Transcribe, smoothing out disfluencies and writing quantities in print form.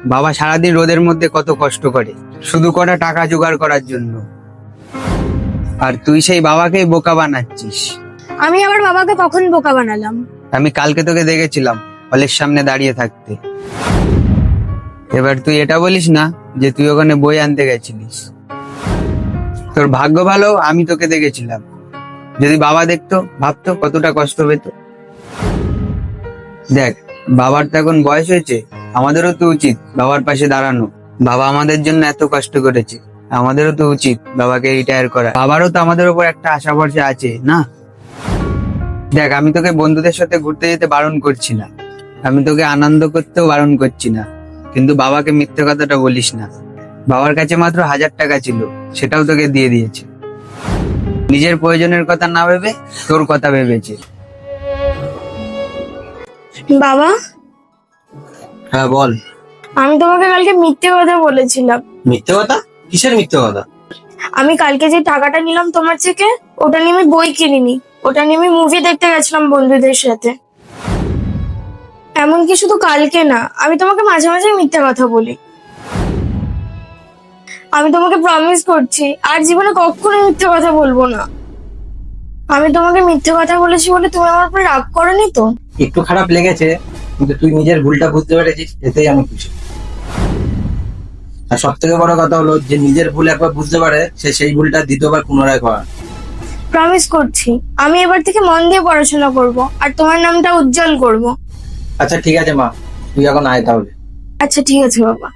বাবা সারাদিন রোদের মধ্যে কত কষ্ট করে শুধু কটা টাকা জোগাড় করার জন্য, আর তুই সেই বাবাকেই বোকা বানাচ্ছিস। আমি আবার বাবাকে কখন বোকা বানালাম? আমি কালকে তোকে দেখেছিলাম হলের সামনে দাঁড়িয়ে থাকতে। এবার তুই এটা বলিস না যে তুই ওখানে বই আনতে গেছিলিস। তোর ভাগ্য ভালো আমি তোকে দেখেছিলাম, যদি বাবা দেখতো ভাবতো কতটা কষ্ট পেত। দেখ, বাবার তো এখন বয়স হয়েছে, আমাদেরও তো উচিত বাবার পাশে দাঁড়ানো। বাবা আমাদের জন্য এত কষ্ট করেছে, আমাদেরও তো উচিত বাবাকে রিটায়ার করা। বাবারও তো আমাদের উপর একটা আশা ভরসা আছে না? দেখ, আমি তোকে বন্ধুদের সাথে ঘুরতে যেতে বারণ করছি না, আমি তোকে আনন্দ করতেও বারণ করছি না, কিন্তু বাবাকে মিথ্যে কথাটা বলিস না। বাবার কাছে মাত্র 1000 টাকা ছিল, সেটাও তোকে দিয়ে দিয়েছে। নিজের প্রয়োজনের কথা না ভেবে তোর কথা ভেবেছে। বাবা, হ্যাঁ বল। আমি তোমাকে কালকে মিথ্যে কথা বলেছিলাম। মিথ্যে কথা? কিসের মিথ্যে কথা? আমি কালকে যে টাকাটা নিলাম তোমার থেকে, ওটা নিয়ে আমি বই কিনিনি, ওটা নিয়ে আমি মুভি দেখতে গেছিলাম বন্ধুদের সাথে। এমনকি শুধু কালকে না, আমি তোমাকে মাঝে মাঝে মিথ্যে কথা বলি। আমি তোমাকে প্রমিস করছি আর জীবনে কখনো মিথ্যে কথা বলবো না। আমি তোমাকে মিথ্যে কথা বলেছি বলে তুমি আমার উপরে রাগ করোনি তো? একটু খারাপ লেগেছে, কিন্তু তুই নিজের ভুলটা বুঝতে পেরেছিস, এতেই আমি খুশি। আর সব থেকে বড় কথা হলো, যে নিজের ভুল একবার বুঝতে পারে সে সেই ভুলটা দ্বিতীয়বার পুনরায় করে না। প্রমিস করছি আমি এবার থেকে মন দিয়ে পড়াশোনা করব আর তোমার নামটা উজ্জ্বল করব। আচ্ছা ঠিক আছে মা, তুই এখন আয় তাহলে। আচ্ছা ঠিক আছে বাবা।